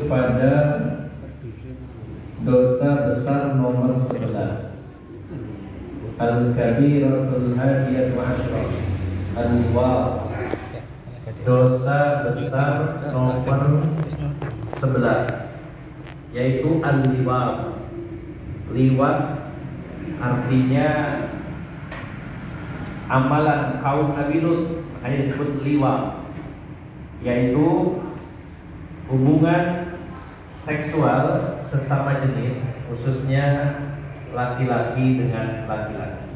pada dosa besar nomor 11, Al-Kabiratul Hadiyatu Asyrah, Al-Liwat. Dosa besar nomor 11 yaitu Al-Liwat. Liwat artinya amalan kaum Nabi Lut, makanya disebut liwat, yaitu hubungan seksual sesama jenis, khususnya laki-laki dengan laki-laki.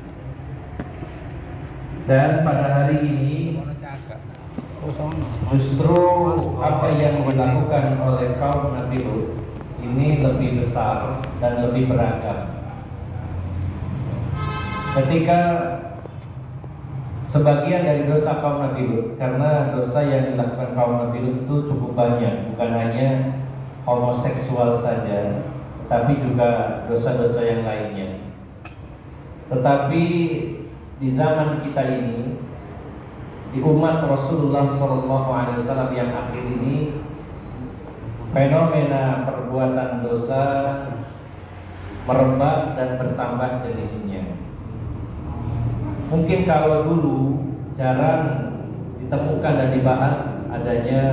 Dan pada hari ini justru apa yang dilakukan oleh kaum Nabi Lut ini lebih besar dan lebih beragam. Ketika sebagian dari dosa kaum Nabi Lut, karena dosa yang dilakukan kaum Nabi Lut itu cukup banyak, bukan hanya homoseksual saja, tapi juga dosa-dosa yang lainnya. Tetapi di zaman kita ini, di umat Rasulullah SAW yang akhir ini, fenomena perbuatan dosa merebak dan bertambah jenisnya. Mungkin kalau dulu jarang ditemukan dan dibahas adanya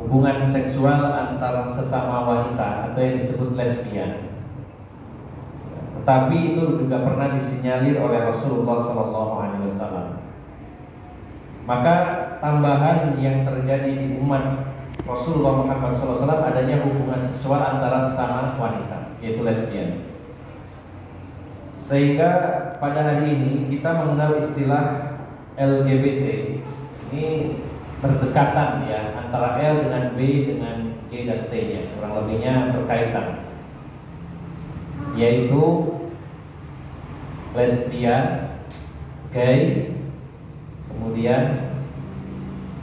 hubungan seksual antara sesama wanita atau yang disebut lesbian, tetapi itu juga pernah disinyalir oleh Rasulullah SAW. Maka tambahan yang terjadi di umat Rasulullah Muhammad SAW adanya hubungan seksual antara sesama wanita, yaitu lesbian. Sehingga pada hari ini kita mengenal istilah LGBT. Ini berdekatan ya, antara L dengan B dengan G dan T-nya, kurang lebihnya berkaitan, yaitu lesbian, gay, kemudian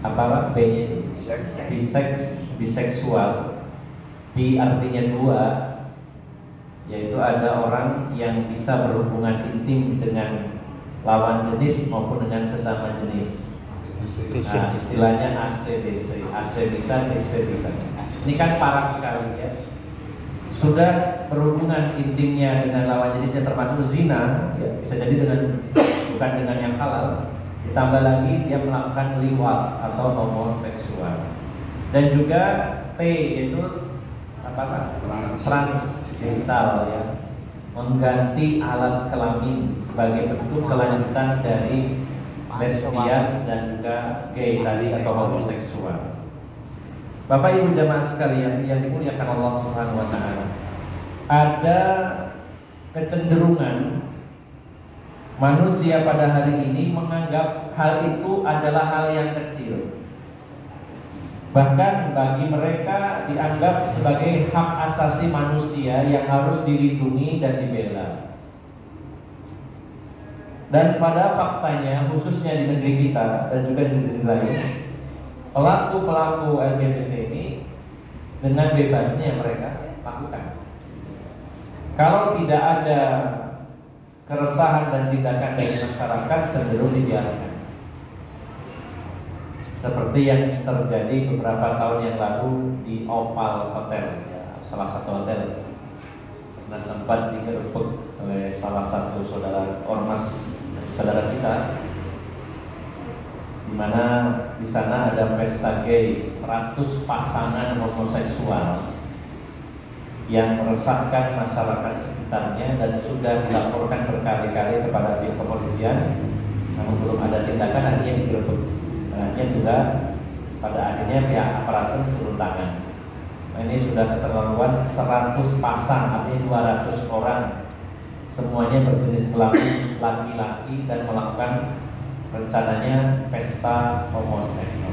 apa B-nya? Biseksual. B artinya dua, yaitu ada orang yang bisa berhubungan intim dengan lawan jenis maupun dengan sesama jenis. Nah, istilahnya ACDC, AC bisa, DC bisa. Ini kan parah sekali ya. Sudah berhubungan intimnya dengan lawan jenisnya termasuk zina, ya, bisa jadi dengan bukan dengan yang halal. Ditambah lagi dia melakukan liwat atau homoseksual. Dan juga T yaitu apa? Transgenital ya, mengganti alat kelamin sebagai bentuk kelanjutan dari lesbian dan juga gay tadi atau homoseksual. Bapak Ibu jamaah sekalian yang dimuliakan Allah Subhanahu wa taala, ada kecenderungan manusia pada hari ini menganggap hal itu adalah hal yang kecil. Bahkan bagi mereka dianggap sebagai hak asasi manusia yang harus dilindungi dan dibela. Dan pada faktanya, khususnya di negeri kita dan juga di negeri lain, pelaku-pelaku LGBT ini dengan bebasnya mereka lakukan. Kalau tidak ada keresahan dan tindakan dari masyarakat, cenderung dibiarkan. Seperti yang terjadi beberapa tahun yang lalu di Opal Hotel, ya, salah satu hotel. Nah, sempat digerebek oleh salah satu saudara kita, di mana di sana ada pesta gay, 100 pasangan homoseksual yang meresahkan masyarakat sekitarnya dan sudah dilaporkan berkali-kali kepada pihak kepolisian, namun belum ada tindakan, akhirnya digerebek. Akhirnya juga pada akhirnya pihak aparatur turun tangan. Nah, ini sudah keterlaluan, 100 pasang, artinya 200 orang, semuanya berjenis kelamin laki-laki dan melakukan rencananya pesta homoseks.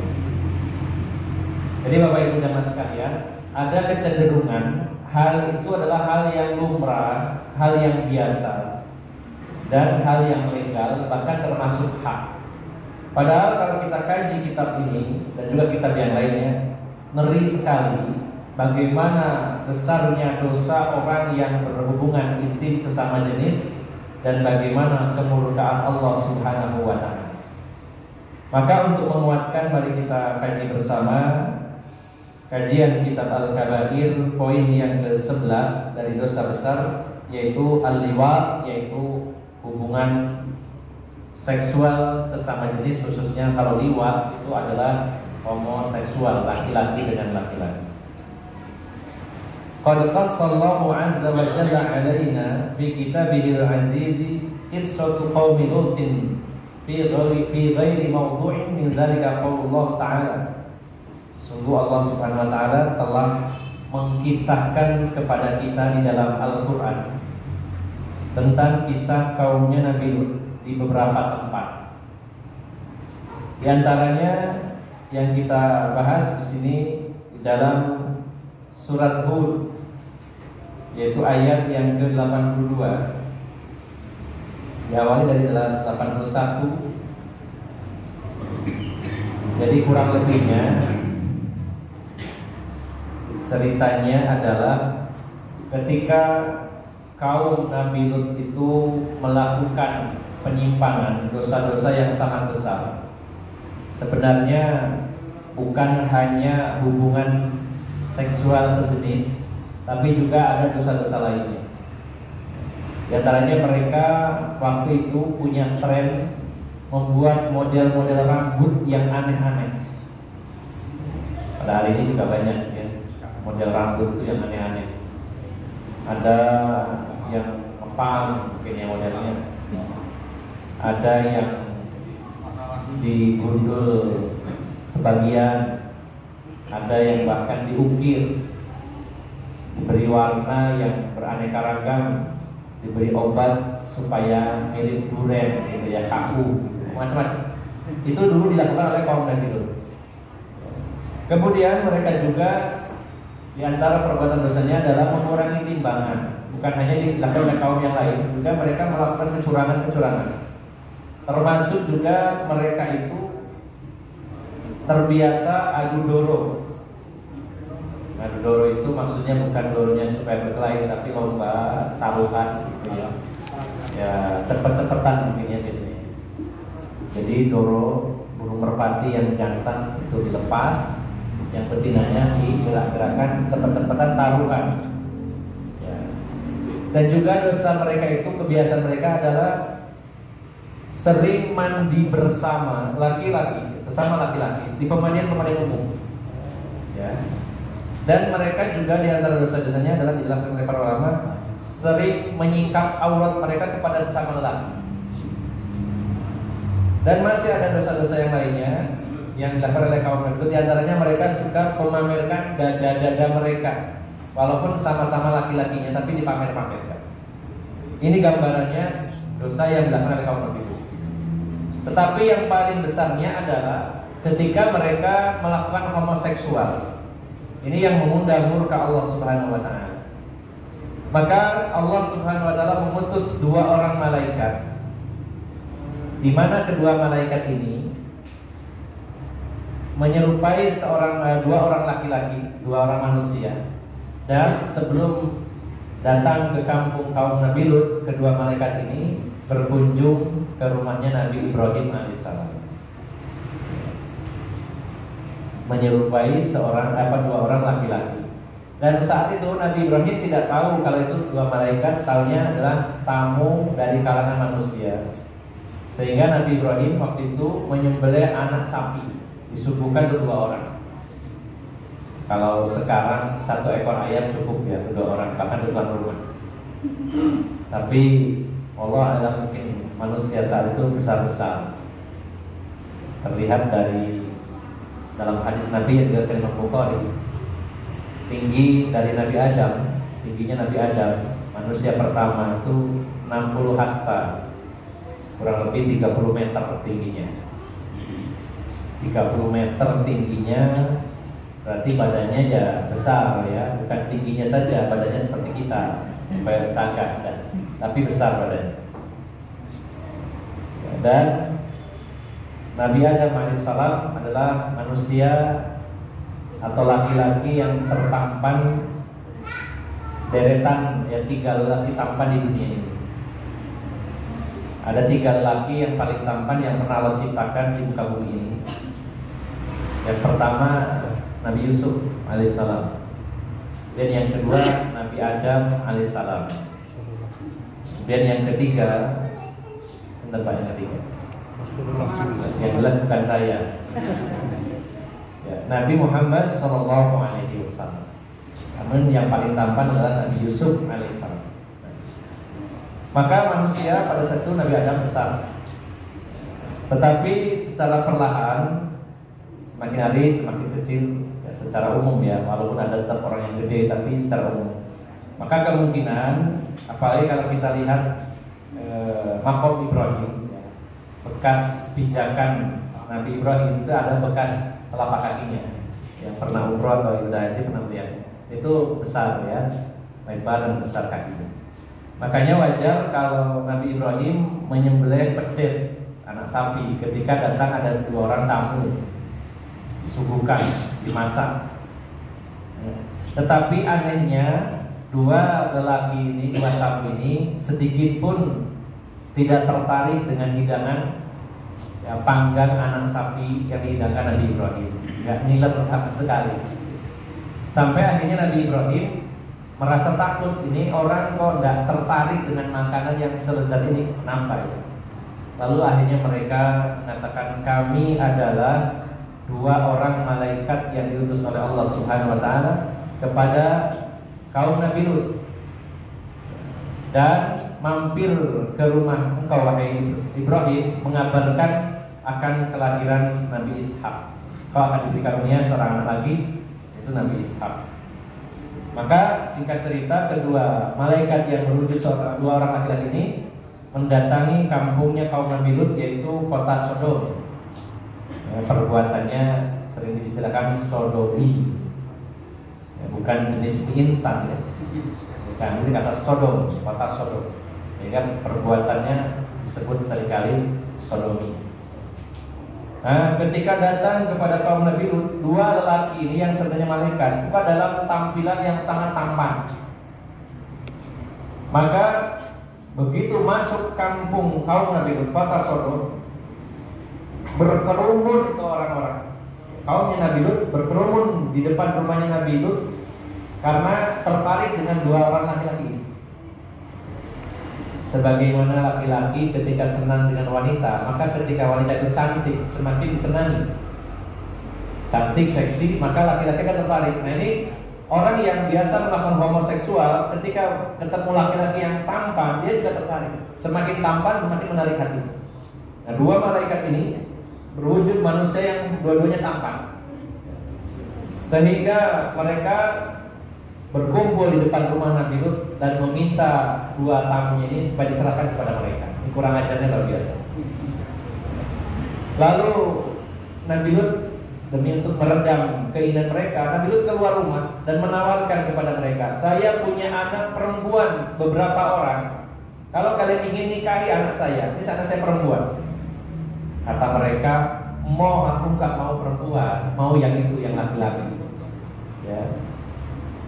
Jadi Bapak Ibu jamaah sekalian, ada kecenderungan hal itu adalah hal yang lumrah, hal yang biasa, dan hal yang legal, bahkan termasuk hak. Padahal kalau kita kaji kitab ini dan juga kitab yang lainnya, ngeri sekali bagaimana besarnya dosa orang yang berhubungan intim sesama jenis dan bagaimana kemurkaan Allah Subhanahu wa taala. Maka untuk menguatkan, mari kita kaji bersama kajian kitab Al-Kabair, poin yang ke-11 dari dosa besar, yaitu al-liwat, yaitu hubungan seksual sesama jenis, khususnya kalau liwat itu adalah homoseksual, laki-laki dengan laki-laki. Qad qassallahu azza wa jalla alaina fi kitabihil aziz qissatu qaumi lutin fi ghairi mawdu'in min dzalika qaulullah ta'ala. Sungguh Allah Subhanahu wa taala telah mengkisahkan kepada kita di dalam Al-Qur'an tentang kisah kaumnya Nabi Lut di beberapa tempat. Di antaranya yang kita bahas di sini di dalam surat Hud, yaitu ayat yang ke-82. Diawali dari 81. Jadi kurang lebihnya ceritanya adalah ketika kaum Nabi Lut itu melakukan penyimpangan, dosa-dosa yang sangat besar. Sebenarnya bukan hanya hubungan seksual sejenis, tapi juga ada dosa-dosa lainnya. Di antaranya mereka waktu itu punya tren membuat model-model rambut yang aneh-aneh. Pada hari ini juga banyak ya, model rambut itu yang aneh-aneh. Ada yang ngepang mungkin ya modelnya, ada yang digundul sebagian, ada yang bahkan diukir, diberi warna yang beraneka ragam, diberi obat supaya mirip duren gitu ya, kaku, macam-macam. Itu dulu dilakukan oleh kaum Nabi Lut. Kemudian mereka juga di antara perbuatan dosanya adalah mengurangi timbangan. Bukan hanya dilakukan oleh kaum yang lain, juga mereka melakukan kecurangan-kecurangan. Termasuk juga mereka itu terbiasa adu doro. Adu doro itu maksudnya bukan doronya supaya berkelahi, tapi lomba taruhan gitu ya. Ya cepet-cepetan mungkin ya biasanya. Jadi doro, burung merpati yang jantan itu dilepas, yang betinanya digerak-gerakan, cepet-cepetan taruhan. Ya. Dan juga dosa mereka itu, kebiasaan mereka adalah sering mandi bersama laki-laki, sesama laki-laki di pemandian-pemandian umum. Ya. Dan mereka juga di antara dosa-dosanya adalah dijelaskan oleh para ulama, sering menyingkap aurat mereka kepada sesama lelaki. Dan masih ada dosa-dosa yang lainnya yang dilakukan oleh kaum Nabi. Di antaranya mereka suka memamerkan dada-dada mereka, walaupun sama-sama laki-lakinya, tapi dipamer-pamerkan. Ini gambarannya dosa yang dilakukan oleh kaum Nabi. Tetapi yang paling besarnya adalah ketika mereka melakukan homoseksual. Ini yang mengundang murka Allah Subhanahu wa taala. Maka Allah Subhanahu wa taala mengutus dua orang malaikat, di mana kedua malaikat ini menyerupai dua orang laki-laki, dua orang manusia. Dan sebelum datang ke kampung kaum Nabi Lut, kedua malaikat ini berkunjung ke rumahnya Nabi Ibrahim alaihissalam, menyerupai dua orang laki-laki. Dan saat itu Nabi Ibrahim tidak tahu kalau itu dua malaikat, taunya adalah tamu dari kalangan manusia. Sehingga Nabi Ibrahim waktu itu menyembelih anak sapi, disuguhkan dua orang. Kalau sekarang satu ekor ayam cukup ya, dua orang, bahkan depan rumah. Tapi Allah adalah mungkin manusia saat itu besar-besar. Terlihat dari dalam hadis Nabi yang diriwayatkan Imam Bukhari, tinggi dari Nabi Adam, tingginya Nabi Adam, manusia pertama itu 60 hasta, kurang lebih 30 meter tingginya. 30 meter tingginya, berarti badannya ya besar ya, bukan tingginya saja, badannya seperti kita, kayak cagak, tapi besar badannya. Dan Nabi Adam alaihissalam adalah manusia atau laki-laki yang tertampan deretan ya, 3 lelaki tampan di dunia ini. Ada 3 lelaki yang paling tampan yang pernah Allah ciptakan di muka bumi ini. Yang pertama Nabi Yusuf alaihissalam. Dan yang kedua Nabi Adam alaihissalam. Dan yang ketiga, bentar Pak, yang ketiga. Yang jelas bukan saya. Ya, Nabi Muhammad Sallallahu Alaihi Wasallam. Namun yang paling tampan adalah Nabi Yusuf alaihissalam. Maka manusia pada saat itu Nabi Adam besar. Tetapi secara perlahan, semakin hari semakin kecil, ya, secara umum ya, walaupun ada tetap orang yang gede, tapi secara umum. Maka kemungkinan, apalagi kalau kita lihat Maqam Ibrahim, ya, bekas pijakan Nabi Ibrahim itu ada bekas telapak kakinya. Yang pernah umroh atau ibadah haji pernah lihat, itu besar ya, lebar dan besar kakinya. Makanya wajar kalau Nabi Ibrahim menyembelih pedet anak sapi ketika datang ada 2 orang tamu, disuguhkan, dimasak. Tetapi anehnya 2 lelaki ini, 2 tamu ini sedikit pun tidak tertarik dengan hidangan ya, panggang anak sapi yang dihidangkan Nabi Ibrahim. Nggak ngiler sama sekali. Sampai akhirnya Nabi Ibrahim merasa takut, ini orang kok nggak tertarik dengan makanan yang selezat ini, kenapa ya? Lalu akhirnya mereka mengatakan, kami adalah 2 orang malaikat yang diutus oleh Allah Subhanahu Wa Taala kepada kaum Nabi Lut, dan mampir ke rumah engkau wahai Ibrahim mengabarkan akan kelahiran Nabi Ishak. Kau akan diberi karunia seorang anak lagi, yaitu Nabi Ishak. Maka singkat cerita, kedua malaikat yang merujuk 2 orang laki-laki ini mendatangi kampungnya kaum Nabi Lut, yaitu kota Sodom. Perbuatannya sering diistilahkan sodomi, ya, bukan jenis mie instan ya. Bukan, ini kata Sodom, kota Sodom. Sehingga perbuatannya disebut seringkali sodomi. Nah, ketika datang kepada kaum Nabi Lut, 2 lelaki ini yang sebenarnya malaikat itu dalam tampilan yang sangat tampan. Maka begitu masuk kampung kaum Nabi Lut, kota Sodom, berkerumun ke orang-orang. Kaumnya Nabi Lut berkerumun di depan rumahnya Nabi Lut karena tertarik dengan 2 orang laki-laki. Sebagaimana laki-laki ketika senang dengan wanita, maka ketika wanita itu cantik, semakin disenangi. Cantik, seksi, maka laki-laki kan tertarik. Nah ini orang yang biasa melakukan homoseksual, ketika ketemu laki-laki yang tampan, dia juga tertarik. Semakin tampan, semakin menarik hati. Nah 2 malaikat ini berwujud manusia yang dua-duanya tampan, sehingga mereka berkumpul di depan rumah Nabi Lut dan meminta 2 tamunya ini supaya diserahkan kepada mereka. Ini kurang ajarnya luar biasa. Lalu Nabi Lut demi untuk meredam keinginan mereka, Nabi Lut keluar rumah dan menawarkan kepada mereka, saya punya anak perempuan beberapa orang. Kalau kalian ingin nikahi anak saya, ini anak saya perempuan. Kata mereka, mau aku nggak mau perempuan, mau yang itu, yang laki-laki. Ya.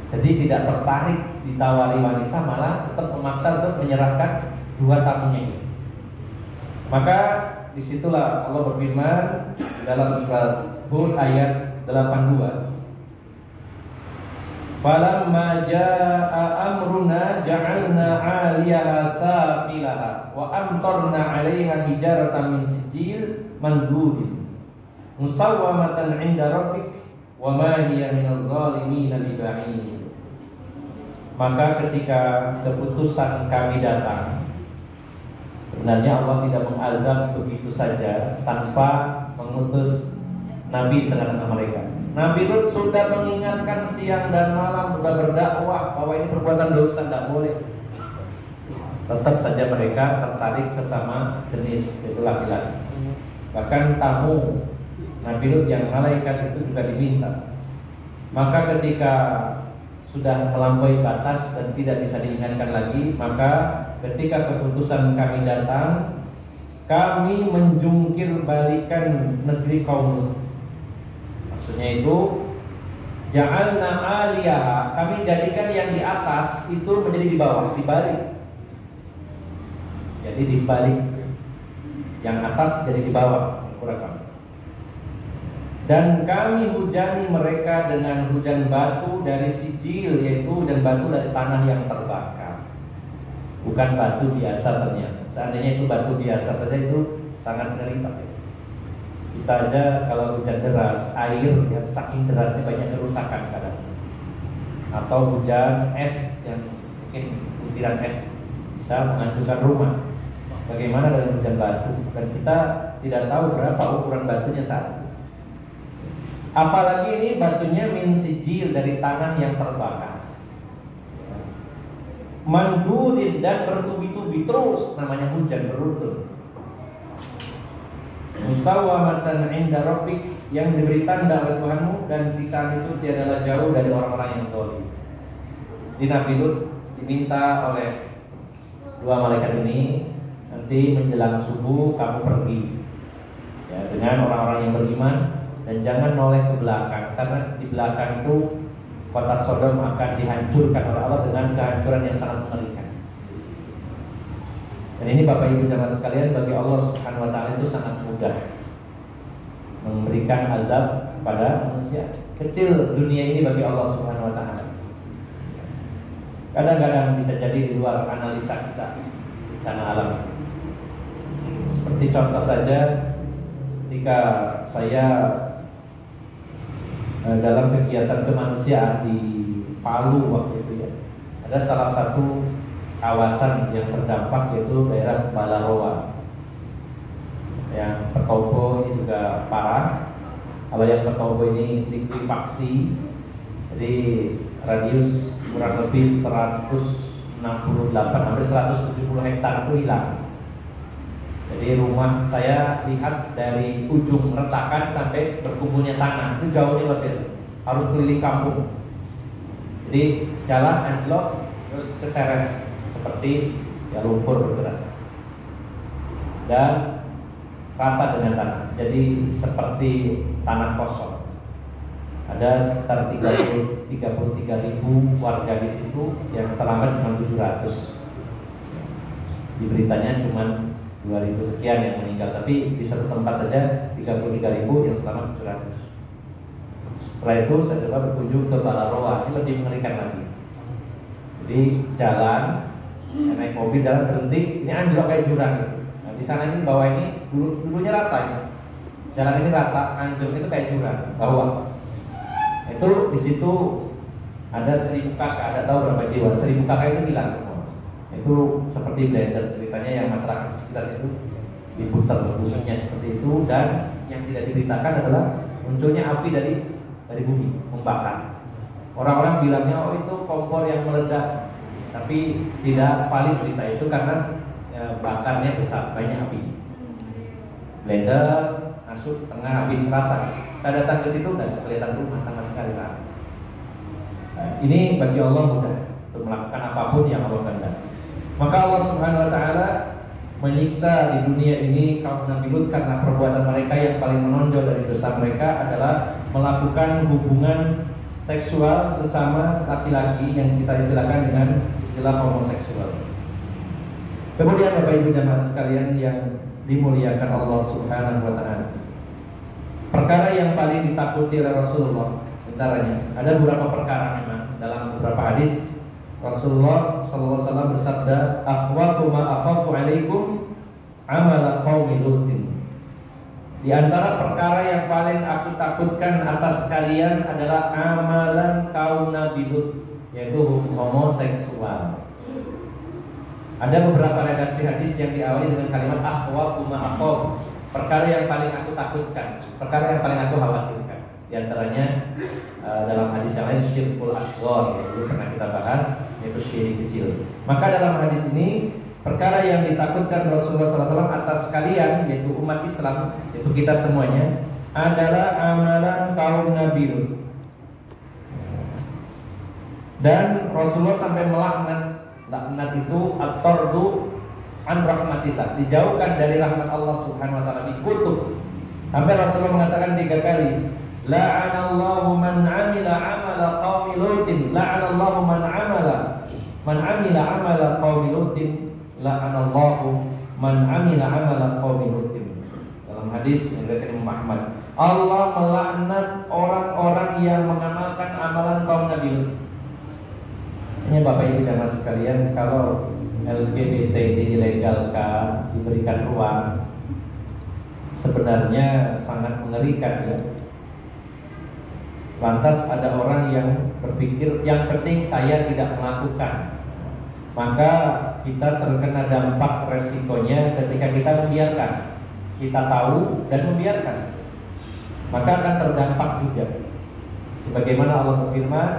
Jadi tidak tertarik ditawari wanita, malah tetap memaksa untuk menyerahkan 2 tamunya ini. Maka disitulah Allah berfirman dalam surat Hud ayat 82. Falamma jaa'a amruna ja'alna 'aliyaha safilaha wa amtarna 'alaiha hijaratan min sijil mandud musawwamatan 'inda rabbik wa ma hiya minadh dhalimin biba'id. Maka ketika keputusan kami datang, sebenarnya Allah tidak mengazab begitu saja tanpa mengutus Nabi di tengah-tengah mereka. Nabi Lut sudah mengingatkan siang dan malam, sudah berdakwah bahwa ini perbuatan dosa, tidak boleh. Tetap saja mereka tertarik sesama jenis, itu laki-laki. Bahkan tamu Nabi Lut yang malaikat itu juga diminta. Maka ketika sudah melampaui batas dan tidak bisa diingatkan lagi, maka ketika keputusan kami datang, kami menjungkir balikan negeri kaum Lut. Maksudnya itu ja'alna 'aliyaha, kami jadikan yang di atas itu menjadi di bawah, dibalik. Jadi dibalik, yang atas jadi di bawah, kurang. Dan kami hujani mereka dengan hujan batu dari sijil, yaitu hujan batu dari tanah yang terbakar. Bukan batu biasa ternyata. Seandainya itu batu biasa saja itu sangat ngeri. Kita aja kalau hujan deras, air ya saking derasnya banyak kerusakan kadang. Atau hujan es yang mungkin butiran es bisa menghancurkan rumah. Bagaimana dengan hujan batu? Dan kita tidak tahu berapa ukuran batunya saat itu. Apalagi ini batunya min sijil dari tanah yang terbakar. Mandudin dan bertubi-tubi terus, namanya hujan beruntun. Musawwamatan inda rabbik, yang diberi tanda oleh Tuhanmu, dan siksaan itu tiadalah jauh dari orang-orang yang zalim. Di Nabi Lut diminta oleh dua malaikat ini, nanti menjelang subuh kamu pergi ya, dengan orang-orang yang beriman, dan jangan noleh ke belakang, karena di belakang itu kota Sodom akan dihancurkan oleh Allah dengan kehancuran yang sangat mengerikan. Dan ini Bapak Ibu jamaah sekalian, bagi Allah Subhanahu wa taala itu sangat mudah memberikan azab kepada manusia. Kecil dunia ini bagi Allah Subhanahu wa taala. Kadang-kadang bisa jadi di luar analisa kita bencana alam. Seperti contoh saja, ketika saya dalam kegiatan kemanusiaan di Palu waktu itu ya, ada salah satu kawasan yang terdampak yaitu daerah Balaroa. Yang Petobo ini juga parah. Kalau yang Petobo ini likuifaksi, jadi radius kurang lebih 168 hampir 170 hektar itu hilang. Jadi rumah saya lihat dari ujung retakan sampai berkumpulnya tanah itu jauhnya lebih, harus keliling kampung. Jadi jalan anjlok terus keseret seperti ya lumpur bergerak dan rata dengan tanah. Jadi seperti tanah kosong. Ada sekitar 33.000 warga di situ, yang selamat cuma 700. Di beritanya cuma 2.000 sekian yang meninggal, tapi di satu tempat saja 33.000 yang selamat 700. Setelah itu saya coba berkunjung ke Balaroa, ini lebih mengerikan lagi. Jadi jalan, naik mobil jalan berhenti, ini anjlok kayak jurang. Nah, di sana ini bawah ini dulunya rata ya. Jalan ini rata, anjlok itu kayak jurang bawah. Itu di situ ada 1.000 kakak, ada tahu berapa jiwa? 1.000 kakak itu hilang semua. Itu seperti blender ceritanya, yang masyarakat di sekitar itu diputar bumbunya seperti itu, dan yang tidak diberitakan adalah munculnya api dari bumi membakar. Orang-orang bilangnya oh itu kompor yang meledak, tapi tidak valid berita itu karena bakarnya besar, banyak api. Blender masuk tengah habis rata. Saya datang ke situ nggak kelihatan rumah sama sekali. Nah, ini bagi Allah mudah untuk melakukan apapun yang Allah kehendaki. Maka Allah Subhanahu wa taala menyiksa di dunia ini kaum Nabi Lut karena perbuatan mereka yang paling menonjol dari dosa mereka adalah melakukan hubungan seksual sesama laki-laki yang kita istilahkan dengan istilah homoseksual. Kemudian Bapak Ibu jamaah sekalian yang dimuliakan Allah Subhanahu wa taala, perkara yang paling ditakuti oleh Rasulullah antaranya ada beberapa perkara. Memang dalam beberapa hadis Rasulullah SAW bersabda, "Akhwafu ma akhafu alaikum amala qaumi Lutin." Di antara perkara yang paling aku takutkan atas kalian adalah amalan kaum Nabi Lut, yaitu homoseksual. Ada beberapa redaksi hadis yang diawali dengan kalimat akhwafu ma akhafu, perkara yang paling aku takutkan, perkara yang paling aku khawatirkan. Di antaranya dalam hadis yang lain syirkul asghar, itu pernah kita bahas, yaitu syirik kecil. Maka dalam hadis ini perkara yang ditakutkan Rasulullah SAW atas kalian, yaitu umat Islam, yaitu kita semuanya, adalah amalan kaum Nabi Lut. Dan Rasulullah sampai melaknat, laknat itu at-tardu an rahmatillah, dijauhkan dari rahmat Allah Subhanahu wa taala, dikutuk. Sampai Rasulullah mengatakan 3 kali, la'anallahu man amila amala qaumi Lutin, la'anallahu man amila amala qaumi Lutin, la'anallahu man amila amala qaumi Lutin. Dalam hadis yang diriwayatkan Imam Ahmad, Allah melaknat orang-orang yang mengamalkan amalan kaum Nabi Lut. Ini Bapak Ibu jamaah sekalian, kalau LGBT ini dilegalkan, diberikan ruang, sebenarnya sangat mengerikan ya. Lantas ada orang yang berpikir yang penting saya tidak melakukan, maka kita terkena dampak resikonya ketika kita membiarkan. Kita tahu dan membiarkan, maka akan terdampak juga. Sebagaimana Allah berfirman,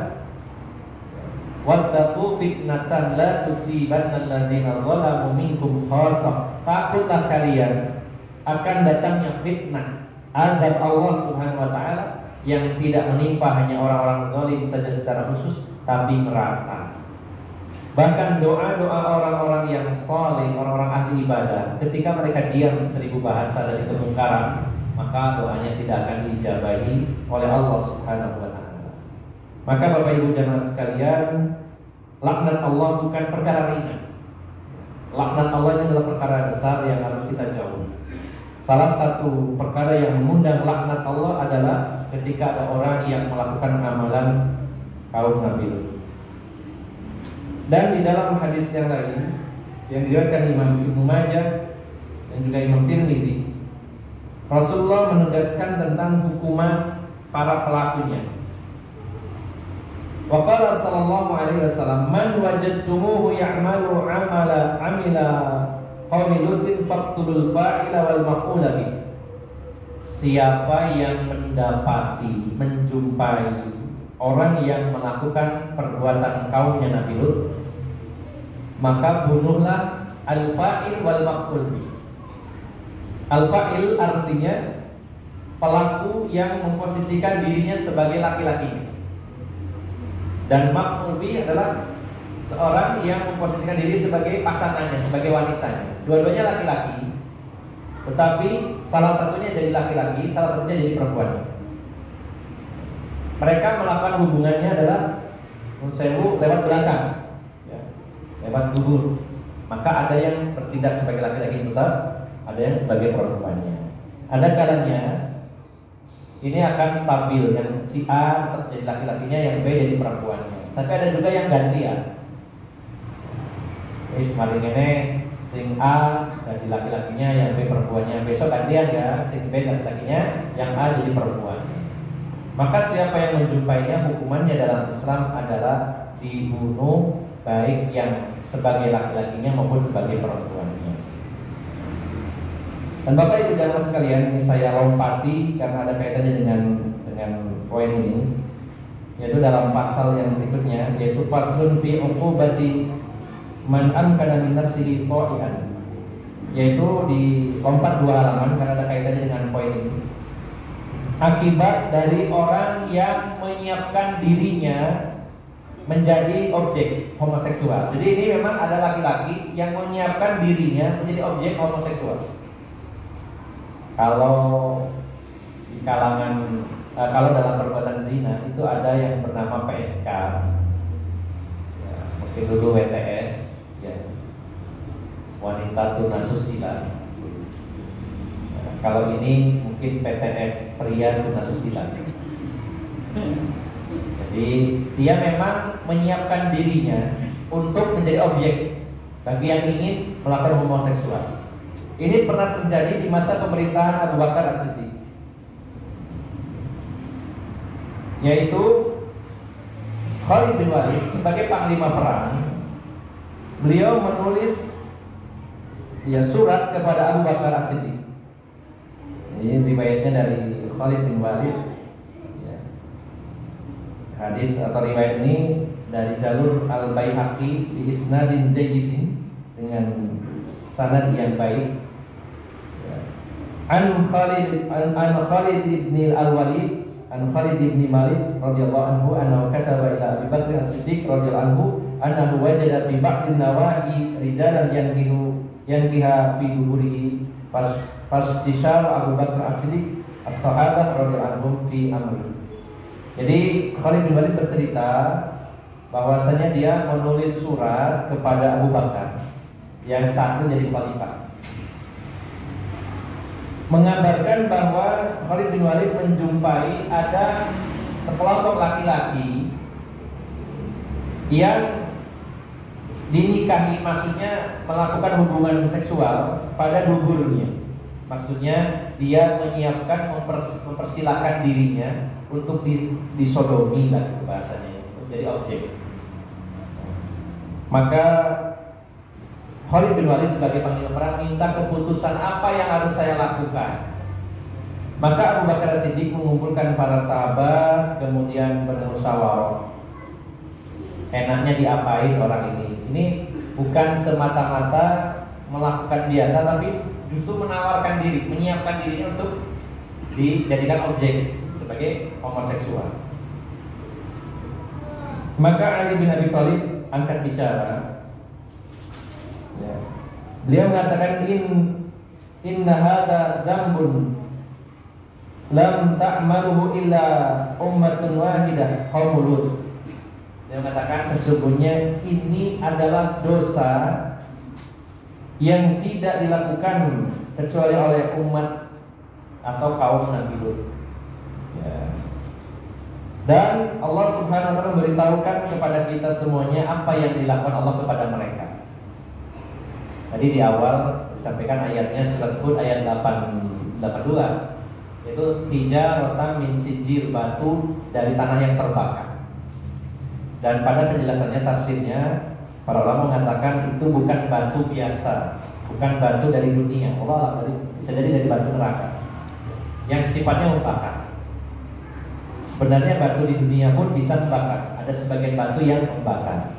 wattaqu fitnatan la tusibanna alladziina zalamu minkum khassah. Takutlah kalian akan datangnya fitnah, azab Allah Subhanahu wa taala yang tidak menimpa hanya orang-orang zalim saja secara khusus, tapi merata. Bahkan doa-doa orang-orang yang saleh, orang-orang ahli ibadah, ketika mereka diam 1000 bahasa dari kemungkaran, maka doanya tidak akan diijabahi oleh Allah Subhanahu wa taala. Maka Bapak Ibu jamaah sekalian, laknat Allah bukan perkara ringan. Laknat Allah ini adalah perkara besar yang harus kita jauhi. Salah satu perkara yang mengundang laknat Allah adalah ketika ada orang yang melakukan amalan kaum Nabi Lut. Dan di dalam hadis yang lain yang diriwayatkan Imam Ibnu Majah dan juga Imam Tirmidzi, Rasulullah menegaskan tentang hukuman para pelakunya. Wa qala sallallahu alaihi wasallam, man wajadtumuhu ya'malu amila qaumi Lutin faqtulul fa'ila wal maqula bih. Siapa yang mendapati, menjumpai orang yang melakukan perbuatan kaumnya Nabi Lut, maka bunuhlah al-fa'il wal maqul bih. Al-fa'il artinya pelaku yang memposisikan dirinya sebagai laki-laki, dan maqul bih adalah seorang yang memposisikan diri sebagai pasangannya, sebagai wanitanya. Dua-duanya laki-laki, tetapi salah satunya jadi laki-laki, salah satunya jadi perempuan. Mereka melakukan hubungannya adalah lewat belakang ya, lewat dubur. Maka ada yang bertindak sebagai laki-laki tetap, ada yang sebagai perempuannya. Ada kalanya ini akan stabil, yang si A tetap jadi laki-lakinya, yang B jadi perempuannya. Tapi ada juga yang gantian. Maling ini sing A jadi laki-lakinya, yang B perempuannya. Besok gantian ya, sing B laki-lakinya, yang A jadi perempuan. Maka siapa yang menjumpainya, hukumannya dalam Islam adalah dibunuh, baik yang sebagai laki-lakinya maupun sebagai perempuannya. Dan Bapak Ibu jamaah sekalian, ini saya lompati karena ada kaitannya dengan poin ini, yaitu dalam pasal yang berikutnya, yaitu faslun fi uqubati man amkana min nafsihi qa'ian, yaitu di lompat 2 halaman karena ada kaitannya dengan poin ini. Akibat dari orang yang menyiapkan dirinya menjadi objek homoseksual. Jadi ini memang ada laki-laki yang menyiapkan dirinya menjadi objek homoseksual. Kalau di kalangan kalau dalam perbuatan zina itu ada yang bernama PSK, ya, mungkin dulu WTS, ya, wanita tunasusila. Nah, kalau ini mungkin PTS, pria tunasusila. Jadi dia memang menyiapkan dirinya untuk menjadi objek bagi yang ingin melakukan homoseksual. Ini pernah terjadi di masa pemerintahan Abu Bakar As-Siddiq, yaitu Khalid bin Walid sebagai panglima perang. Beliau menulis surat kepada Abu Bakar As-Siddiq. Ini riwayatnya dari Khalid bin Walid. Hadis atau riwayat ini dari jalur Al-Baihaqi bi isnadin jayyidin, dengan sanad yang baik. An Khalid ibn al-Walid an Khalid ibn Malik radhiyallahu anhu annahu kataba ila Abi Bakr As-Siddiq radhiyallahu anhu annahu wajada fi ba'd an-nawahi rijalan yankiha fi duburihi fastishar Abu Bakr As-Siddiq as-sahabah radhiyallahu anhum fi amri. Jadi Khalid bin Walid bercerita bahwasanya dia menulis surat kepada Abu Bakar yang saat itu jadi khalifah. mengabarkan bahwa Khalid bin Walid menjumpai ada sekelompok laki-laki yang dinikahi, maksudnya melakukan hubungan seksual pada duburnya. Maksudnya dia menyiapkan, mempersilahkan dirinya untuk disodomi lah bahasanya, untuk jadi objek. Maka Khalid bin Walid sebagai panglima perang minta keputusan apa yang harus saya lakukan. Maka Abu Bakar Siddiq mengumpulkan para sahabat, kemudian bermusyawarah. Enaknya diapain orang ini? Ini bukan semata-mata melakukan biasa, tapi justru menawarkan diri, menyiapkan dirinya untuk dijadikan objek sebagai homoseksual. Maka Ali bin Abi Thalib angkat bicara. Ya. Beliau mengatakan inna hadza dzambun lam ta'maluhu illa ummatun wahidah qaumul Lut. Dia mengatakan sesungguhnya ini adalah dosa yang tidak dilakukan kecuali oleh umat atau kaum Nabi Lut. Ya. Dan Allah Subhanahu wa taala memberitahukan kepada kita semuanya apa yang dilakukan Allah kepada mereka. Tadi di awal disampaikan ayatnya surat Hud ayat 82, yaitu hijaratan min sijil, batu dari tanah yang terbakar. Dan pada penjelasannya, tafsirnya, para ulama mengatakan itu bukan batu biasa, bukan batu dari dunia. Allah bisa jadi dari batu neraka yang sifatnya membakar. Sebenarnya batu di dunia pun bisa membakar. Ada sebagian batu yang membakar.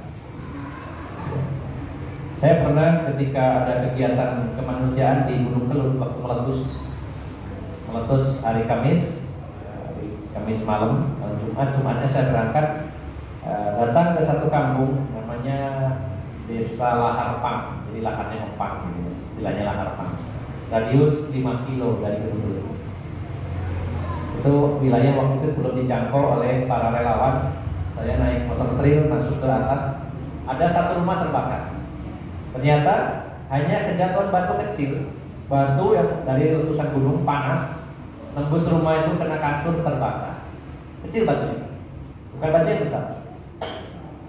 Saya pernah ketika ada kegiatan kemanusiaan di Gunung Kelut waktu meletus hari Kamis malam, Jumatnya saya berangkat datang ke satu kampung namanya Desa Laharpang, jadi lahannya ngepang, gitu. Istilahnya Laharpang, radius 5 kilo dari Gunung Kelut. Itu wilayah waktu itu belum dijangkau oleh para relawan. Saya naik motor trail masuk ke atas, ada satu rumah terbakar. Ternyata hanya kejatuhan batu kecil, batu yang dari letusan gunung panas nembus rumah itu, kena kasur, terbakar. Kecil batunya, bukan batu yang besar.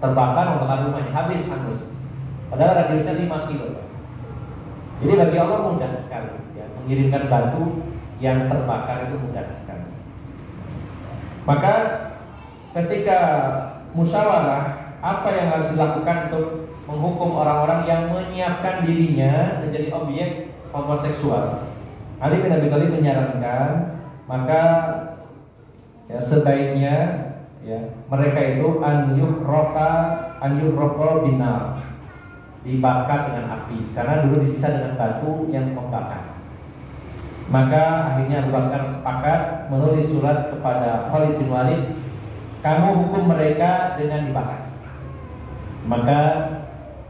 Terbakar membakar rumahnya, habis hangus. Padahal radiusnya 5 kilo. Jadi bagi Allah mudah sekali ya, mengirimkan batu yang terbakar itu mudah sekali. Maka ketika musyawarah, apa yang harus dilakukan untuk menghukum orang-orang yang menyiapkan dirinya menjadi objek homoseksual? Ali bin Abi Thalib menyarankan, maka ya, sebaiknya ya, mereka itu an yuhraqa binar, dibakar dengan api, karena dulu disiksa dengan batu yang membakar. Maka akhirnya Abu Bakar sepakat menulis surat kepada Khalid bin Walid, kamu hukum mereka dengan dibakar. Maka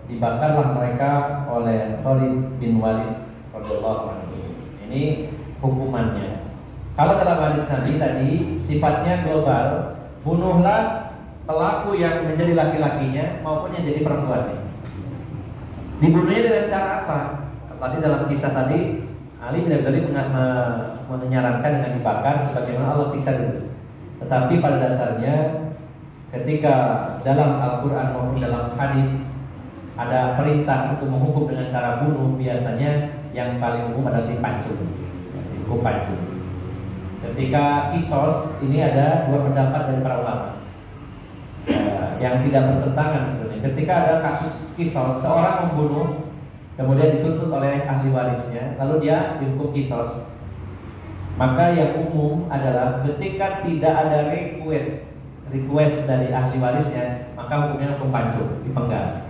dibakarlah mereka oleh Khalid bin Walid radhiyallahu anhu. Ini hukumannya. Kalau dalam hadis Nabi tadi sifatnya global, bunuhlah pelaku yang menjadi laki-lakinya maupun yang jadi perempuannya. Dibunuhnya dengan cara apa? Tadi dalam kisah tadi Ali bin Abi Thalib menyarankan dengan dibakar sebagaimana Allah siksa dulu. Tetapi pada dasarnya ketika dalam Al-Quran maupun dalam hadis ada perintah untuk menghukum dengan cara bunuh, biasanya yang paling umum adalah dipancung, dihukum pancung. Ketika kisos, ini ada dua pendapat dari para ulama yang tidak bertentangan sebenarnya. Ketika ada kasus kisos, seorang membunuh kemudian dituntut oleh ahli warisnya, lalu dia dihukum kisos, maka yang umum adalah ketika tidak ada request dari ahli warisnya, maka hukumnya hukum pancung, dipenggal.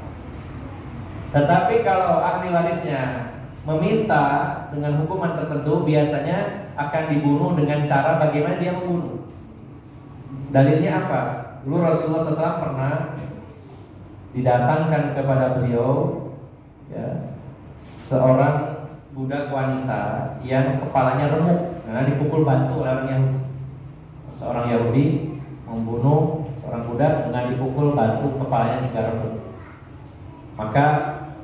Tetapi kalau ahli warisnya meminta dengan hukuman tertentu, biasanya akan dibunuh dengan cara bagaimana dia membunuh. Dalilnya apa? Dulu Rasulullah SAW pernah didatangkan kepada beliau ya, seorang budak wanita yang kepalanya remuk karena dipukul batu oleh orang Yahudi. Seorang Yahudi membunuh seorang budak dengan dipukul batu, kepalanya juga remuk. Maka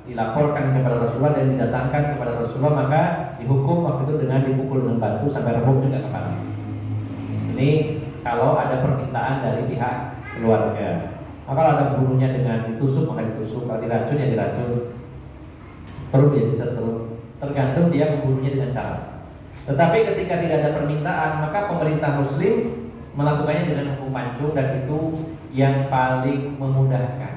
dilaporkan kepada Rasulullah dan didatangkan kepada Rasulullah, maka dihukum waktu itu dengan dipukul dengan batu sampai remuk juga kepala. Ini kalau ada permintaan dari pihak keluarga. Maka kalau ada bunuhnya dengan ditusuk maka ditusuk, kalau diracun ya diracun, setrum ya disetrum, tergantung dia membunuhnya dengan cara. Tetapi ketika tidak ada permintaan, maka pemerintah Muslim melakukannya dengan hukum pancung, dan itu yang paling memudahkan.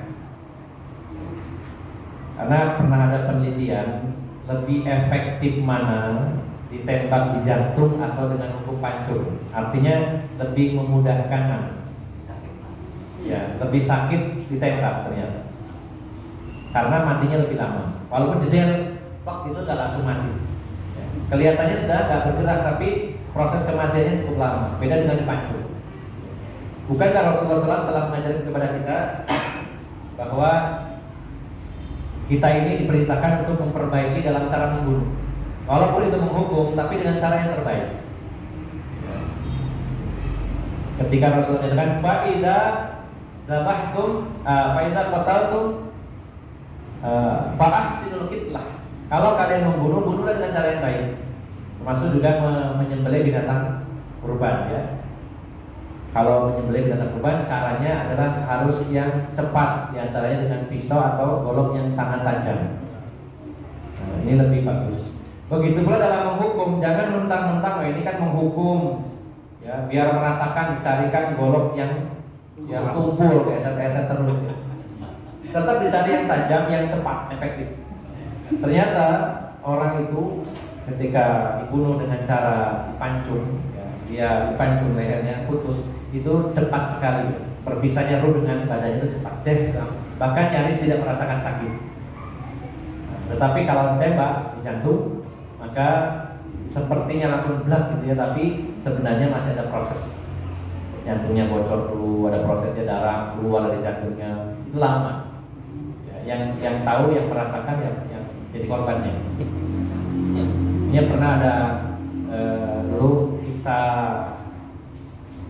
Karena pernah ada penelitian lebih efektif mana ditembak di jantung atau dengan hukum pancung. Artinya lebih memudahkan mana? Ya, lebih sakit ditembak ternyata. Karena matinya lebih lama. Walaupun jedel, pak itu nggak langsung mati. Ya, kelihatannya sudah nggak bergerak, tapi proses kematiannya cukup lama. Beda dengan dipancung. Bukankah Rasulullah SAW telah mengajarkan kepada kita bahwa kita ini diperintahkan untuk memperbaiki dalam cara membunuh. Walaupun itu menghukum, tapi dengan cara yang terbaik. Ketika Rasulullah mengatakan fa'idha dzabahtum fa'idha qataltum fa'ahsinul qitlah. Kalau kalian membunuh, bunuhlah dengan cara yang baik. Termasuk juga menyembelih binatang kurban ya. Kalau menyembelih binatang kurban, caranya adalah harus yang cepat, diantaranya dengan pisau atau golok yang sangat tajam. Nah, ini lebih bagus. Begitu pula dalam menghukum, jangan mentang-mentang, ini kan menghukum, ya biar merasakan, carikan golok yang tumpul, etet-etet terus. Ya. Tetap dicari yang tajam, yang cepat, efektif. Ternyata orang itu ketika dibunuh dengan cara pancung, ya, dia dipancung lehernya putus, itu cepat sekali. Perpisahnya ruh dengan badannya itu cepat, bahkan nyaris tidak merasakan sakit. Nah, tetapi kalau ditembak di jantung, maka sepertinya langsung blak gitu ya, tapi sebenarnya masih ada proses. Jantungnya bocor dulu, ada prosesnya darah keluar dari jantungnya, itu lama. Ya, yang tahu, yang merasakan, yang jadi korbannya. Ini pernah ada dulu kisah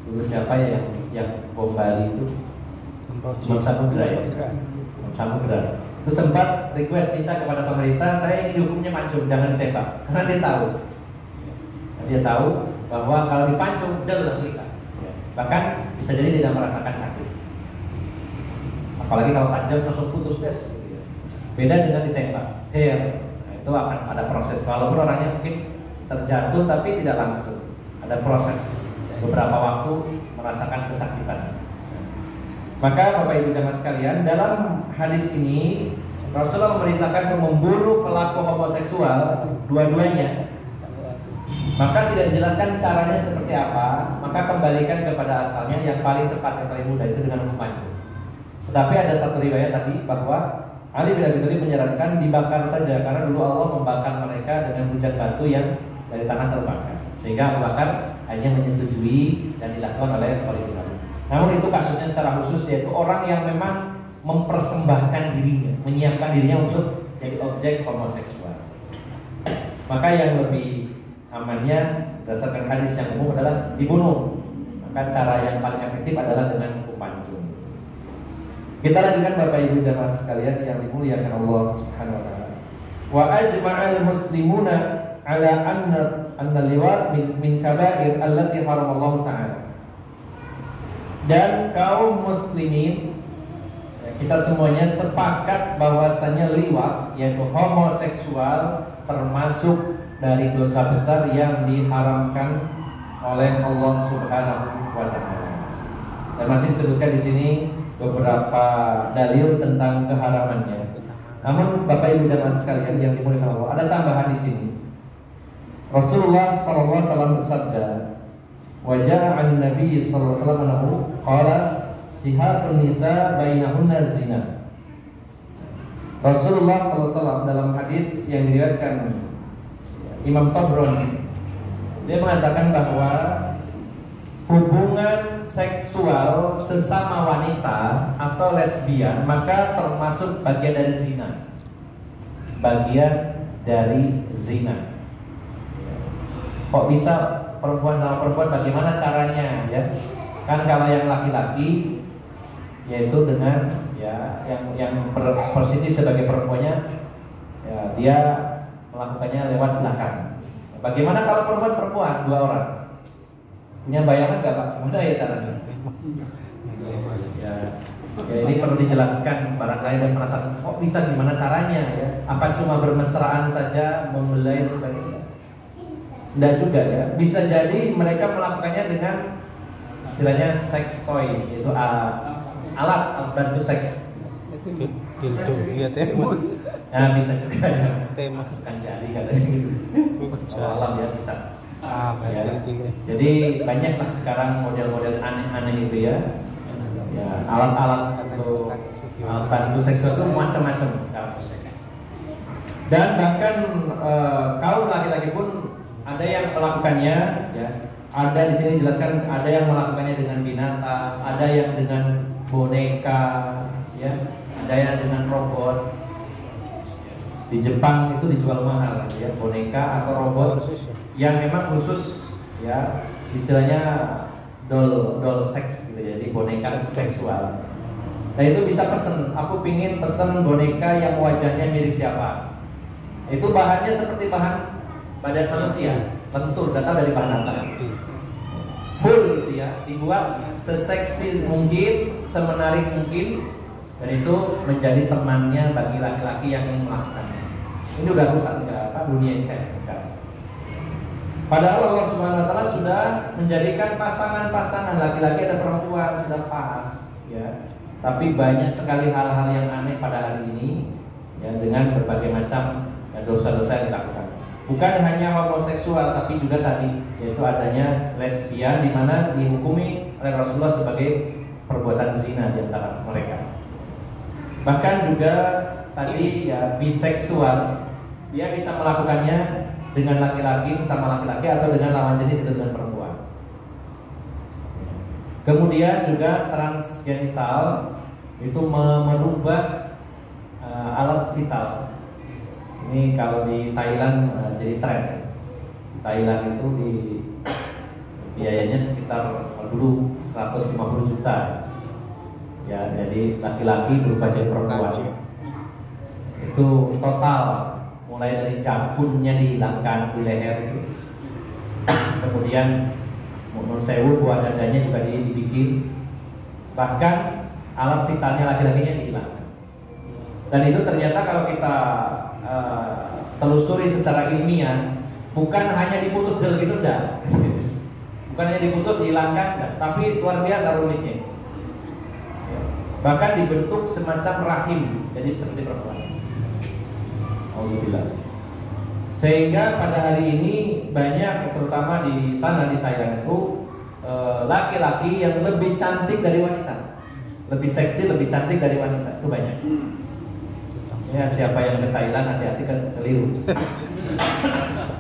dulu siapa ya yang bom Bali itu, Imam Samudra ya, Imam Samudra. Itu sempat request minta kepada pemerintah, saya ingin dihukumnya pancung, jangan ditembak, karena dia tahu, bahwa kalau dipancung del langsung ikat, bahkan bisa jadi tidak merasakan sakit. Apalagi kalau tajam langsung putus des. Beda dengan ditembak, nah, itu akan ada proses. Walaupun orangnya mungkin terjatuh tapi tidak langsung, ada proses beberapa waktu merasakan kesakitan. Maka Bapak Ibu jamaah sekalian, dalam hadis ini Rasulullah memerintahkan untuk membunuh pelaku homoseksual dua-duanya. Maka tidak dijelaskan caranya seperti apa, maka kembalikan kepada asalnya, yang paling cepat, yang paling mudah itu dengan hukum pancung. Tetapi ada satu riwayat tadi bahwa Ali bin Abi Thalib menyarankan dibakar saja, karena dulu Allah membakar mereka dengan hujan batu yang dari tanah terbakar, sehingga Abu Bakar hanya menyetujui dan dilakukan oleh Khalifah. Namun itu kasusnya secara khusus, yaitu orang yang memang mempersembahkan dirinya, menyiapkan dirinya untuk jadi objek homoseksual. Maka yang lebih amannya berdasarkan hadis yang umum adalah dibunuh. Maka cara yang paling efektif adalah dengan hukum pancung. Kita lanjutkan Bapak Ibu jamaah sekalian yang dimuliakan Allah Subhanahu wa taala. Wa ajma'al muslimuna ala anna liwat min kaba'ir allati haramallahu ta'ala. Dan kaum muslimin, kita semuanya sepakat bahwasanya liwat, yaitu homoseksual, termasuk dari dosa besar yang diharamkan oleh Allah Subhanahu wa taala. Dan masih disebutkan di sini beberapa dalil tentang keharamannya. Namun Bapak Ibu jamaah sekalian yang dimuliakan Allah, ada tambahan di sini. Rasulullah SAW bersabda, "Wajah an Nabi SAW qala sihatun nisa bainahunna zina." Rasulullah SAW dalam hadis yang diriwayatkan Imam Tabrani, dia mengatakan bahwa hubungan seksual sesama wanita atau lesbian maka termasuk bagian dari zina. Bagian dari zina. Kok bisa perempuan sama perempuan, bagaimana caranya ya? Kan kalau yang laki-laki yaitu dengan ya yang posisi sebagai perempuannya dia melakukannya lewat belakang. Bagaimana kalau perempuan 2 orang? Punya bayangan nggak Pak? Gimana ya caranya? Ya ini perlu dijelaskan, barangkali ada perasaan kok bisa, gimana caranya ya? Apa cuma bermesraan saja, membelai dan sebagainya? Tidak juga ya. Bisa jadi mereka melakukannya dengan istilahnya sex toys, yaitu alat bantu seks. Dildo, iya tema. Nah bisa juga ya. Tema. Kan jadi katanya gitu. Alam ya bisa. Ya. Jadi banyaklah sekarang model-model aneh-aneh itu ya. Ya, alat-alat untuk alat bantu seksual itu macam-macam sekarang. Dan bahkan kaum laki-laki pun ada yang melakukannya, ya. Ada di sini dijelaskan ada yang melakukannya dengan binatang, ada yang dengan boneka, ya, ada yang dengan robot. Di Jepang itu dijual mahal, ya, boneka atau robot yang memang khusus, ya, istilahnya doll seks gitu, jadi boneka seksual. Nah itu bisa pesen, aku pingin pesen boneka yang wajahnya mirip siapa. Itu bahannya seperti bahan badan manusia, lentur, datang dari bahan apa? Full gitu ya, dibuat seseksi mungkin, semenarik mungkin, dan itu menjadi temannya bagi laki-laki yang ingin melakukannya. Ini udah rusak dunia ini kayak sekarang. Padahal Allah Subhanahu wa taala sudah menjadikan pasangan-pasangan laki-laki dan perempuan sudah pas, ya. Tapi banyak sekali hal-hal yang aneh pada hari ini, ya, dengan berbagai macam dosa-dosa yang dilakukan. Bukan hanya homoseksual, tapi juga tadi yaitu adanya lesbian, di mana dihukumi oleh Rasulullah sebagai perbuatan zina di antara mereka. Bahkan juga tadi ya biseksual, dia bisa melakukannya dengan laki-laki, sesama laki-laki, atau dengan lawan jenis itu dengan perempuan. Kemudian juga transgenital itu merubah alat vital. Ini kalau di Thailand jadi tren. Thailand itu di biayanya sekitar dulu 150 juta. Ya, jadi laki-laki berubah jadi perempuan. Itu total, mulai dari jambunnya dihilangkan di leher itu. Kemudian menurut sewu buah dadanya juga dibikin. Bahkan alat vitalnya laki-lakinya dihilangkan. Dan itu ternyata kalau kita telusuri secara ilmiah, bukan hanya diputus gitu enggak. Bukan hanya diputus, dihilangkan enggak, tapi luar biasa rumitnya. Bahkan dibentuk semacam rahim, jadi seperti perempuan. Alhamdulillah. Sehingga pada hari ini banyak, terutama di sana di Thailand itu laki-laki yang lebih cantik dari wanita, lebih seksi, lebih cantik dari wanita, itu banyak. Ya, siapa yang ke Thailand hati-hati keliru.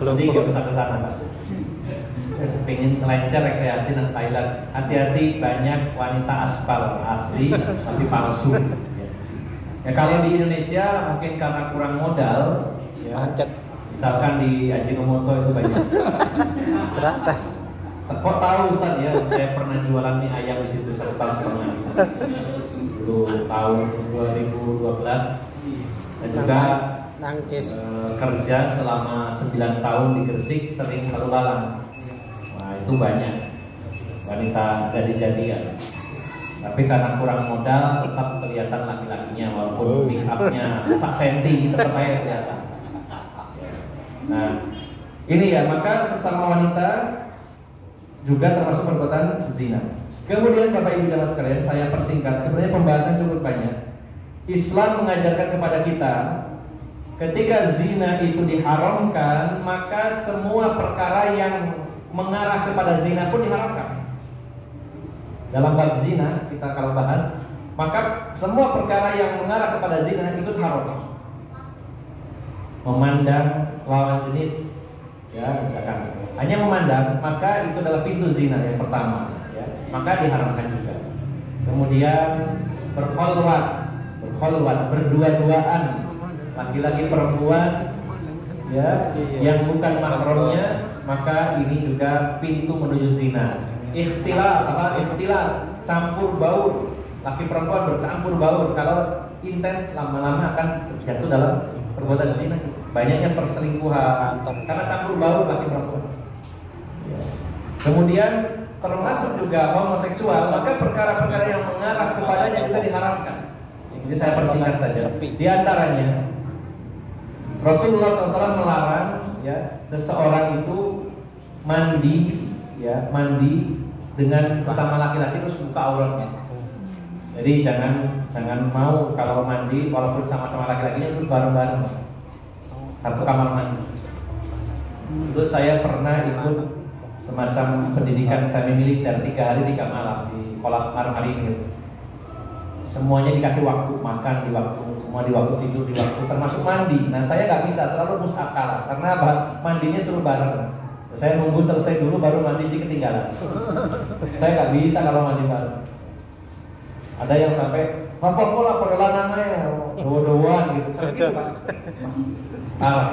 Jadi nggak usah ke sana, Pak. Pengen kelencer rekreasi di Thailand, hati-hati, banyak wanita aspal asli tapi palsu. Ya, kalau di Indonesia mungkin karena kurang modal, ya, misalkan di Ajinomoto itu banyak. Teratas. Kok tahu Ustaz ya? Saya pernah jualan mie ayam di situ 1,5 tahun. Dulu tahun 2012. Dan juga kerja selama 9 tahun di Gresik, sering lalu lalang. Nah itu banyak wanita jadi-jadian. Tapi karena kurang modal tetap kelihatan laki-lakinya, walaupun pick up-nya sak senti tetap aja kelihatan. Nah ini ya, maka sesama wanita juga termasuk perbuatan zina. Kemudian Bapak Ibu jamaah sekalian, saya persingkat. Sebenarnya pembahasan cukup banyak. Islam mengajarkan kepada kita, ketika zina itu diharamkan, maka semua perkara yang mengarah kepada zina pun diharamkan. Dalam bab zina kita kalau bahas, maka semua perkara yang mengarah kepada zina ikut haram. Memandang lawan jenis, ya misalkan hanya memandang, maka itu adalah pintu zina yang pertama, ya, maka diharamkan juga. Kemudian berkholwat, berdua-duaan, laki-laki perempuan, ya, yang bukan mahramnya, maka ini juga pintu menuju zina. Ikhtilat, campur baur, laki perempuan bercampur baur, kalau intens lama-lama akan jatuh dalam perbuatan zina. banyaknya perselingkuhan karena campur baur laki perempuan. Kemudian termasuk juga homoseksual, maka perkara-perkara yang mengarah kepadanya juga diharamkan. Jadi saya persingkat saja. Di antaranya Rasulullah SAW melarang ya seseorang itu mandi dengan sesama laki-laki terus buka auratnya. Jadi jangan mau kalau mandi walaupun sama-sama laki-lakinya terus bareng-bareng satu kamar mandi. Terus saya pernah ikut semacam pendidikan semi militer 3 hari 3 malam di kolam marinir. Semuanya dikasih waktu, makan di waktu, semua di waktu, tidur di waktu, termasuk mandi. Nah saya nggak bisa, selalu musakal karena apa? Mandinya suruh bareng. Saya nunggu selesai dulu baru mandi, di ketinggalan. Saya nggak bisa kalau mandi bareng. Ada yang sampai lapor pola pergelanannya doa-doaan gitu.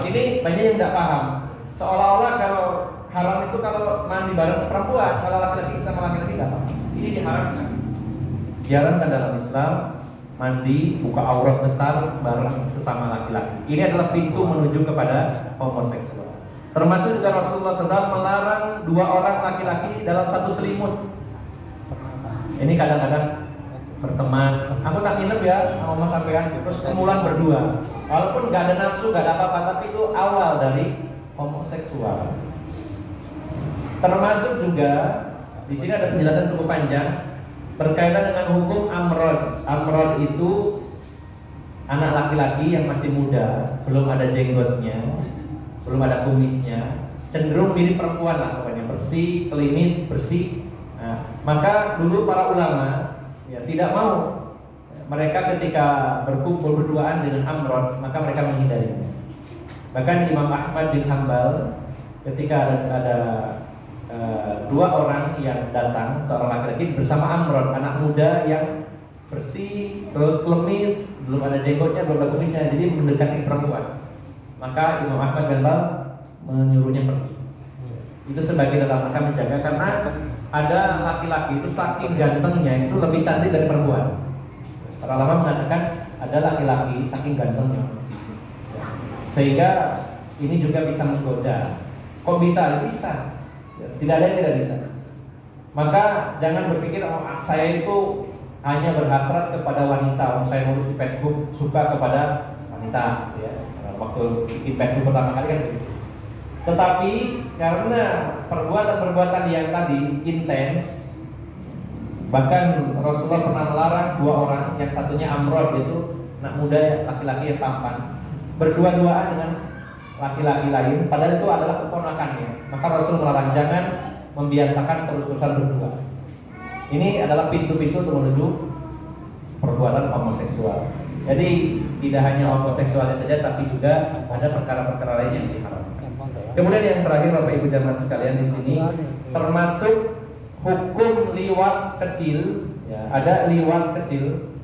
Ini banyak yang tidak paham. Seolah-olah kalau haram itu kalau mandi bareng perempuan, kalau laki-laki sama laki-laki nggak apa. Ini diharamkan. Diharamkan dalam Islam mandi buka aurat besar bareng sesama laki-laki. Ini adalah pintu menuju kepada homoseksual. Termasuk juga Rasulullah SAW melarang 2 orang laki-laki dalam satu selimut. Ini kadang-kadang berteman, aku tak nginep ya sama mas sampean, terus kemulan berdua. Walaupun nggak ada nafsu, nggak ada apa-apa, tapi itu awal dari homoseksual. Termasuk juga di sini ada penjelasan cukup panjang berkaitan dengan hukum amrod. Amrod itu anak laki-laki yang masih muda, belum ada jenggotnya, belum ada kumisnya, cenderung mirip perempuan lah pokoknya, bersih, klimis, bersih. Nah, maka dulu para ulama ya tidak mau mereka ketika berkumpul berduaan dengan amrod, maka mereka menghindarinya. Bahkan Imam Ahmad bin Hanbal ketika ada 2 orang yang datang, seorang laki-laki bersama amrod, anak muda yang bersih, terus klemis, belum ada jenggotnya, belum ada kumisnya, jadi mendekati perempuan. Maka Imam Ahmad bin Hanbal menyuruhnya pergi. Itu sebagai dalam rangka menjaga, karena ada laki-laki itu saking gantengnya itu lebih cantik dari perempuan. Para ulama mengatakan ada laki-laki saking gantengnya sehingga ini juga bisa menggoda. Kok bisa? Bisa. Tidak ada yang tidak bisa. Maka jangan berpikir saya itu hanya berhasrat kepada wanita. Saya nulis di Facebook suka kepada wanita. Ya. Waktu bikin Facebook pertama kali kan begitu. Tetapi karena perbuatan-perbuatan yang tadi intens, bahkan Rasulullah pernah melarang 2 orang, yang satunya amrod, yaitu anak muda laki-laki yang tampan, berdua-duaan dengan laki-laki lain, padahal itu adalah keponakannya. Maka Rasul melarang, jangan membiasakan terus-terusan berdua. Ini adalah pintu-pintu untuk menuju perbuatan homoseksual. Jadi tidak hanya homoseksualnya saja, tapi juga ada perkara-perkara lain yang diharamkan. Kemudian yang terakhir Bapak Ibu jamaah sekalian di sini termasuk hukum liwat kecil. Ya, ada liwat kecil,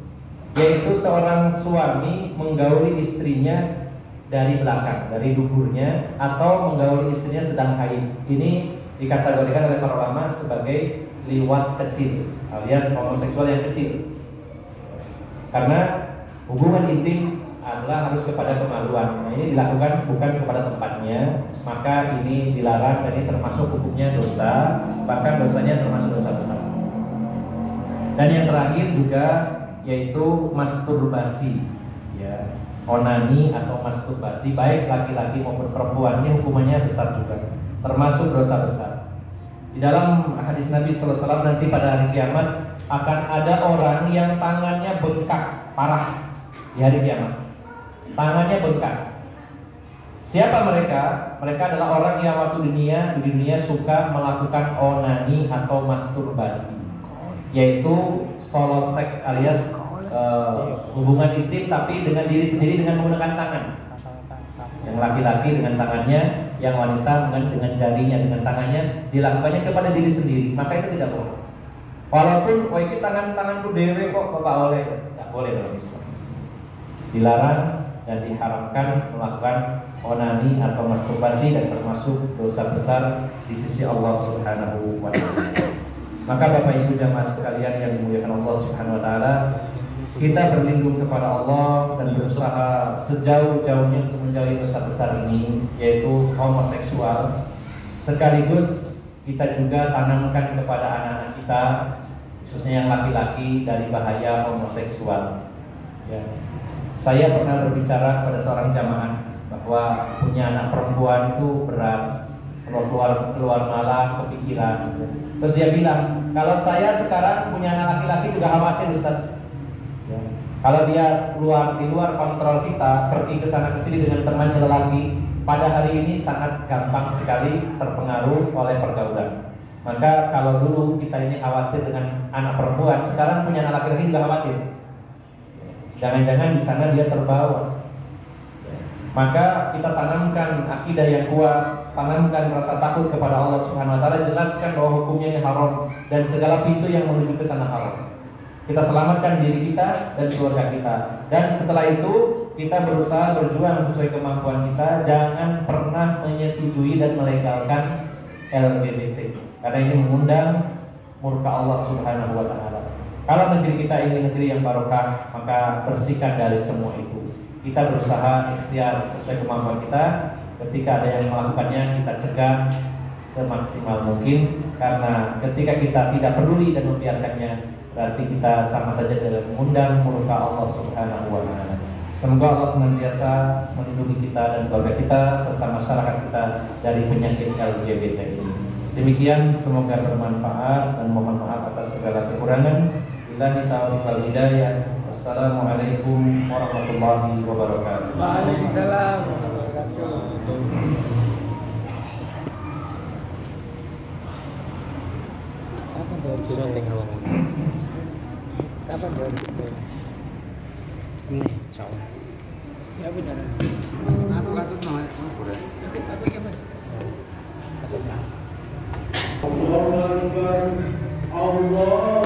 yaitu seorang suami menggauli istrinya dari belakang, dari duburnya, atau menggauli istrinya sedang haid. Ini dikategorikan oleh para ulama sebagai liwat kecil, alias homoseksual yang kecil. Karena hubungan intim adalah harus kepada kemaluan. Nah, ini dilakukan bukan kepada tempatnya, maka ini dilarang dan ini termasuk hukumnya dosa, bahkan dosanya termasuk dosa besar. Dan yang terakhir juga yaitu masturbasi, ya, onani atau masturbasi baik laki-laki maupun perempuan, ini hukumannya besar juga, termasuk dosa besar. Di dalam hadis Nabi SAW nanti pada hari kiamat akan ada orang yang tangannya bengkak parah di hari kiamat. Tangannya bengkak. Siapa mereka? Mereka adalah orang yang waktu di dunia suka melakukan onani atau masturbasi, yaitu solo seks alias hubungan intim tapi dengan diri sendiri dengan menggunakan tangan. Yang laki-laki dengan tangannya, yang wanita dengan jarinya, dengan tangannya, dilakukannya kepada diri sendiri. Maka itu tidak boleh. Walaupun itu tanganku dewe kok Bapak oleh, tidak boleh dalam Islam. Dilarang dan diharamkan melakukan onani atau masturbasi dan termasuk dosa besar di sisi Allah Subhanahu wa taala. Maka Bapak Ibu jamaah sekalian yang dimuliakan Allah Subhanahu wa taala, kita berlindung kepada Allah dan berusaha sejauh-jauhnya untuk menjauhi dosa-besar ini, yaitu homoseksual. Sekaligus kita juga tanamkan kepada anak-anak kita, khususnya yang laki-laki, dari bahaya homoseksual. Ya. Saya pernah berbicara kepada seorang jamaah bahwa punya anak perempuan itu berat, kalau keluar malam kepikiran. Terus dia bilang, kalau saya sekarang punya anak laki-laki juga khawatir, Ustaz. Ya. Kalau dia di luar kontrol kita, pergi ke sana ke sini dengan temannya lelaki, pada hari ini sangat gampang sekali terpengaruh oleh pergaulan. Maka kalau dulu kita ini khawatir dengan anak perempuan, sekarang punya anak laki-laki juga khawatir. Jangan-jangan di sana dia terbawa. Maka kita tanamkan akidah yang kuat, tanamkan rasa takut kepada Allah Subhanahu wa taala, jelaskan bahwa hukumnya ini haram dan segala pintu yang menuju ke sana haram. Kita selamatkan diri kita dan keluarga kita. Dan setelah itu kita berusaha berjuang sesuai kemampuan kita, jangan pernah menyetujui dan melegalkan LGBT. Karena ini mengundang murka Allah Subhanahu wa taala. Kalau negeri kita ini negeri yang barokah, maka bersihkan dari semua itu. Kita berusaha ikhtiar sesuai kemampuan kita. Ketika ada yang melakukannya, kita cegah semaksimal mungkin. Karena ketika kita tidak peduli dan membiarkannya, berarti kita sama saja dalam mengundang murka Allah Subhanahu wa taala. Semoga Allah senantiasa melindungi kita dan keluarga kita serta masyarakat kita dari penyakit LGBT ini. Demikian, semoga bermanfaat dan mohon maaf atas segala kekurangan. Billahi taufiq wal hidayah. Assalamualaikum warahmatullahi wabarakatuh. Waalaikumsalam warahmatullahi wabarakatuh. Kapan jawab? Kapan jawab? Ini jauh. Ya benar. Aku katut nama boleh. Katut ya Mas. Katut. Allahu Akbar. Allah